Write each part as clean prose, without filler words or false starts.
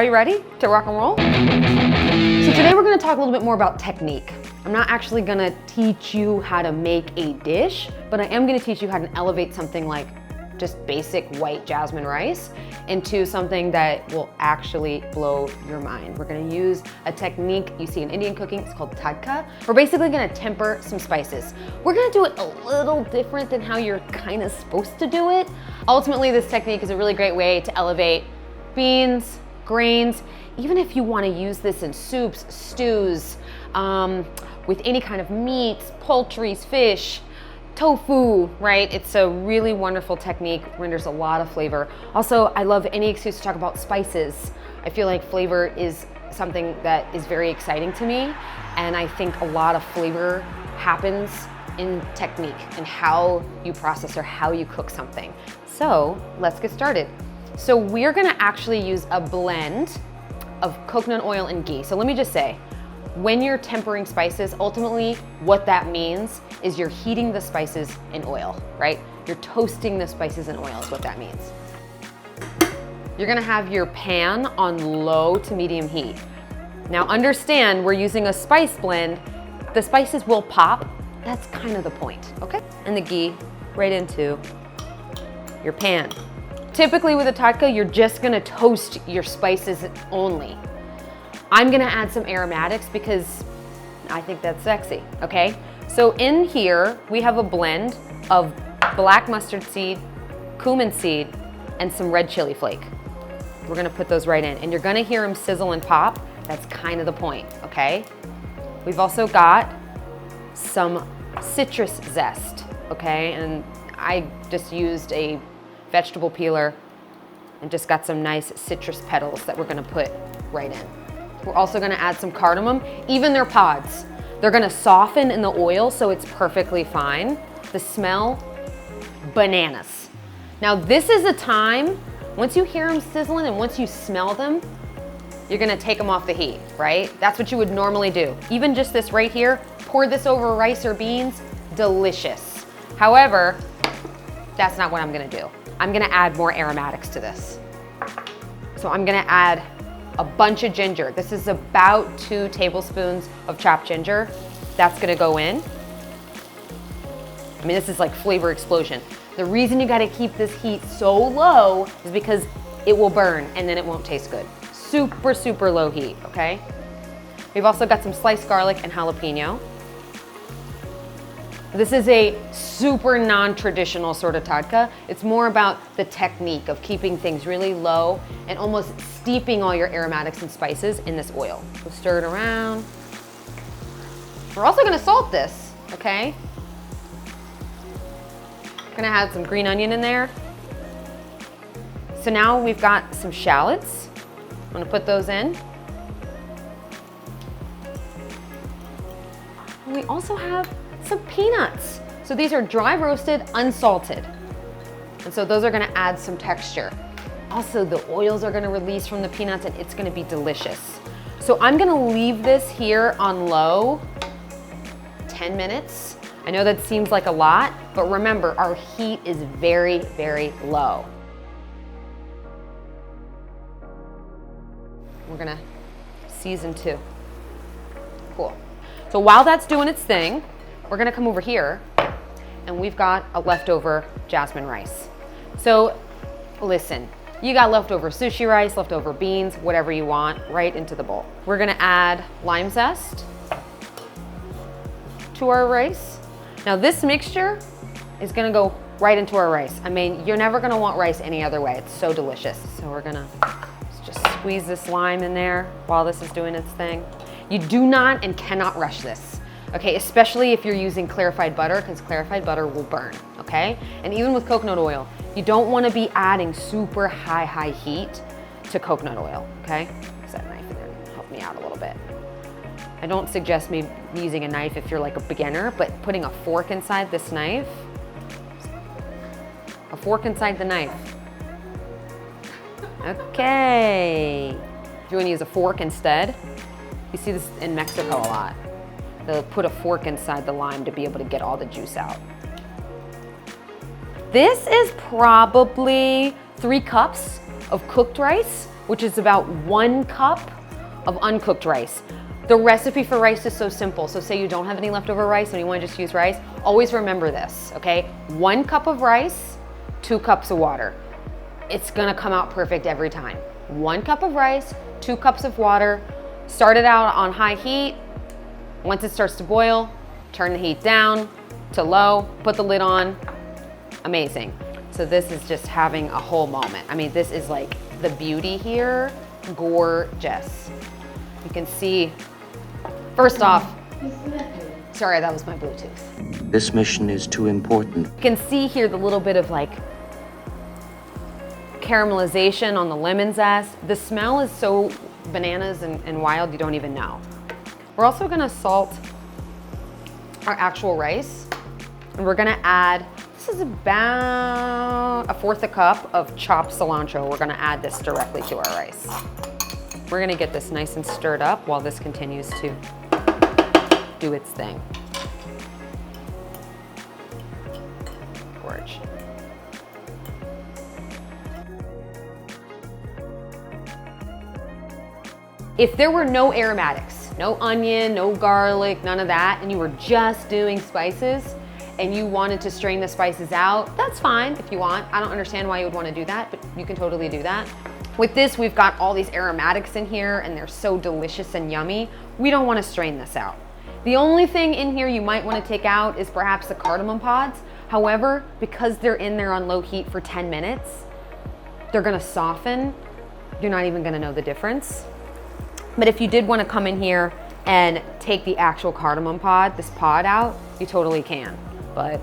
you ready to rock and roll? So today we're gonna talk a little bit more about technique. I'm not actually gonna teach you how to make a dish, but I am gonna teach you how to elevate something like just basic white jasmine rice into something that will actually blow your mind. We're gonna use a technique you see in Indian cooking. It's called Tadka. We're basically gonna temper some spices. We're gonna do it a little different than how you're kind of supposed to do it. Ultimately, this technique is a really great way to elevate beans, grains, even if you wanna use this in soups, stews, with any kind of meats, poultries, fish, tofu, right? It's a really wonderful technique, renders a lot of flavor. Also, I love any excuse to talk about spices. I feel like flavor is something that is very exciting to me, and I think a lot of flavor happens in technique and how you process or how you cook something. So let's get started. So we're gonna actually use a blend of coconut oil and ghee. So let me just say, when you're tempering spices, ultimately what that means is you're heating the spices in oil, right? You're toasting the spices in oil is what that means. You're gonna have your pan on low to medium heat. Now understand, we're using a spice blend. The spices will pop. That's kind of the point, okay? And the ghee right into your pan. Typically with a Tadka, you're just gonna toast your spices only. I'm gonna add some aromatics because I think that's sexy, okay? So in here, we have a blend of black mustard seed, cumin seed, and some red chili flake. We're gonna put those right in, and you're gonna hear them sizzle and pop. That's kind of the point, okay? We've also got some citrus zest, okay? And I just used a vegetable peeler and just got some nice citrus petals that we're gonna put right in. We're also gonna add some cardamom, even their pods. They're gonna soften in the oil, so it's perfectly fine. The smell, bananas. Now this is a time, once you hear them sizzling and once you smell them, you're gonna take them off the heat, right? That's what you would normally do. Even just this right here, pour this over rice or beans, delicious. However, that's not what I'm gonna do. I'm gonna add more aromatics to this. So I'm gonna add a bunch of ginger. This is about 2 tablespoons of chopped ginger. That's gonna go in. I mean, this is like flavor explosion. The reason you gotta keep this heat so low is because it will burn and then it won't taste good. Super, super low heat, okay? We've also got some sliced garlic and jalapeno. This is a super non-traditional sort of Tadka. It's more about the technique of keeping things really low and almost steeping all your aromatics and spices in this oil. So stir it around. We're also gonna salt this, okay? Gonna add some green onion in there. So now we've got some shallots. I'm gonna put those in. And we also have some peanuts. So these are dry roasted, unsalted. And so those are gonna add some texture. Also, the oils are gonna release from the peanuts and it's gonna be delicious. So I'm gonna leave this here on low 10 minutes. I know that seems like a lot, but remember, our heat is very, very low. We're gonna season 2. Cool. So while that's doing its thing, we're gonna come over here and we've got a leftover jasmine rice. So listen, you got leftover sushi rice, leftover beans, whatever you want, right into the bowl. We're gonna add lime zest to our rice. Now this mixture is gonna go right into our rice. I mean, you're never gonna want rice any other way. It's so delicious. So we're gonna just squeeze this lime in there while this is doing its thing. You do not and cannot rush this. Okay, especially if you're using clarified butter, because clarified butter will burn, okay? And even with coconut oil, you don't want to be adding super high heat to coconut oil, okay? Use that knife in there to help me out a little bit. I don't suggest me using a knife if you're like a beginner, but putting a fork inside this knife, a fork inside the knife. Okay. If you want to use a fork instead, you see this in Mexico a lot. They'll put a fork inside the lime to be able to get all the juice out. This is probably 3 cups of cooked rice, which is about 1 cup of uncooked rice. The recipe for rice is so simple. So say you don't have any leftover rice and you want to just use rice, always remember this, okay? 1 cup of rice, 2 cups of water. It's gonna come out perfect every time. 1 cup of rice, 2 cups of water. Start it out on high heat. Once it starts to boil, turn the heat down to low, put the lid on. Amazing. So this is just having a whole moment. I mean, this is like the beauty here, gorgeous. You can see, first off, sorry, that was my Bluetooth. This mission is too important. You can see here the little bit of like caramelization on the lemon zest. The smell is so bananas and wild, you don't even know. We're also gonna salt our actual rice, and we're gonna add, this is about 1/4 a cup of chopped cilantro. We're gonna add this directly to our rice. We're gonna get this nice and stirred up while this continues to do its thing. Gorge. If there were no aromatics, no onion, no garlic, none of that, and you were just doing spices and you wanted to strain the spices out, that's fine if you want. I don't understand why you would want to do that, but you can totally do that. With this, we've got all these aromatics in here and they're so delicious and yummy. We don't want to strain this out. The only thing in here you might want to take out is perhaps the cardamom pods. However, because they're in there on low heat for 10 minutes, they're gonna soften. You're not even gonna know the difference. But if you did want to come in here and take the actual cardamom pod, this pod out, you totally can. But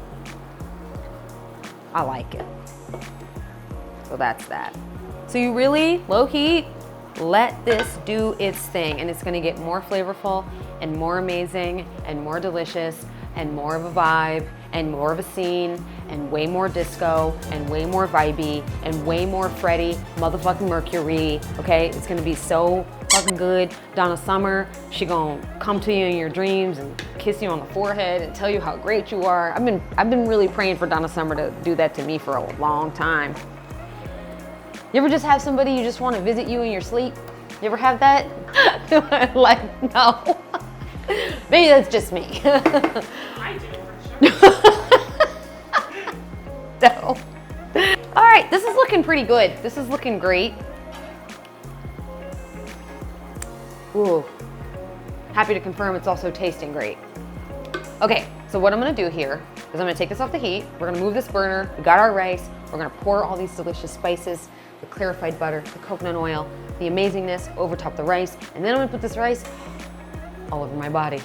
I like it. So that's that. So you really, low heat, let this do its thing, and it's gonna get more flavorful and more amazing and more delicious and more of a vibe and more of a scene and way more disco and way more vibey and way more Freddie motherfucking Mercury, okay? It's gonna be so fucking good. Donna Summer, she gonna come to you in your dreams and kiss you on the forehead and tell you how great you are. I've been really praying for Donna Summer to do that to me for a long time. You ever just have somebody you just want to visit you in your sleep? You ever have that? Like, no. Maybe that's just me. I do, for sure. No. All right, this is looking pretty good. This is looking great. Ooh, happy to confirm it's also tasting great. Okay, so what I'm gonna do here is I'm gonna take this off the heat. We're gonna move this burner. We got our rice. We're gonna pour all these delicious spices, the clarified butter, the coconut oil, the amazingness over top the rice. And then I'm gonna put this rice all over my body.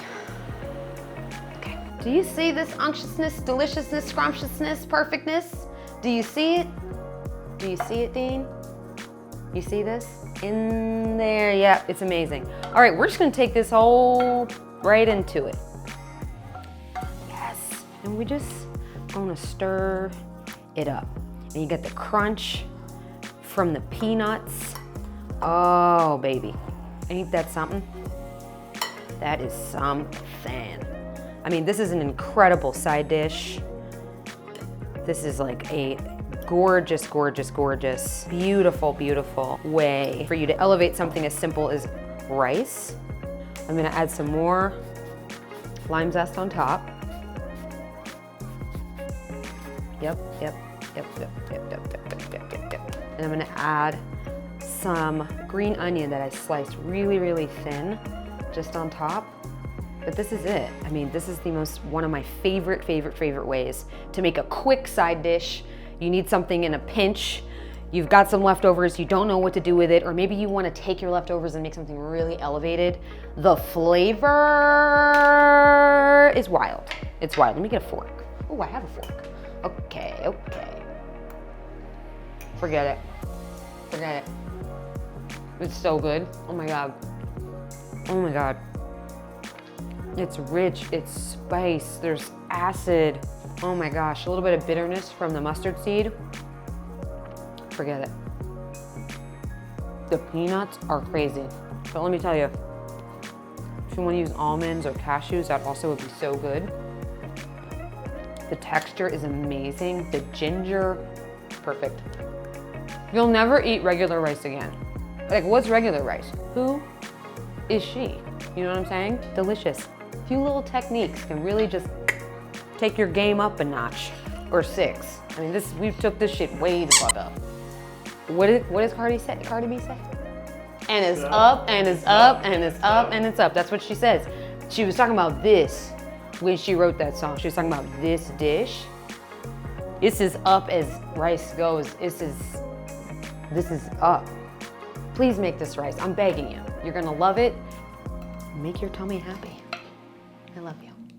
Okay, do you see this unctuousness, deliciousness, scrumptiousness, perfectness? Do you see it? Do you see it, Dean? You see this? In there, yeah, it's amazing. All right, we're just gonna take this whole right into it. Yes, and we just gonna stir it up. And you get the crunch from the peanuts. Oh, baby, ain't that something? That is something. I mean, this is an incredible side dish. This is like a gorgeous, gorgeous, gorgeous, beautiful, beautiful way for you to elevate something as simple as rice. I'm gonna add some more lime zest on top. Yep. And I'm gonna add some green onion that I sliced really, really thin just on top. But this is it. I mean, this is one of my favorite ways to make a quick side dish. You need something in a pinch. You've got some leftovers, you don't know what to do with it, or maybe you want to take your leftovers and make something really elevated. The flavor is wild. It's wild. Let me get a fork. Oh, I have a fork. Okay. Forget it. It's so good. Oh my God. It's rich, it's spice, there's acid. Oh my gosh, a little bit of bitterness from the mustard seed. Forget it. The peanuts are crazy. But let me tell you, if you want to use almonds or cashews, that also would be so good. The texture is amazing. The ginger, perfect. You'll never eat regular rice again. Like, what's regular rice? Who is she? You know what I'm saying? Delicious. A few little techniques can really just take your game up a notch, or 6. I mean, we took this shit way the fuck up. What does Cardi B say? And it's up, and it's up, and it's up, and it's up. That's what she says. She was talking about this when she wrote that song. She was talking about this dish. This is up as rice goes. This is up. Please make this rice. I'm begging you. You're gonna love it. Make your tummy happy. I love you.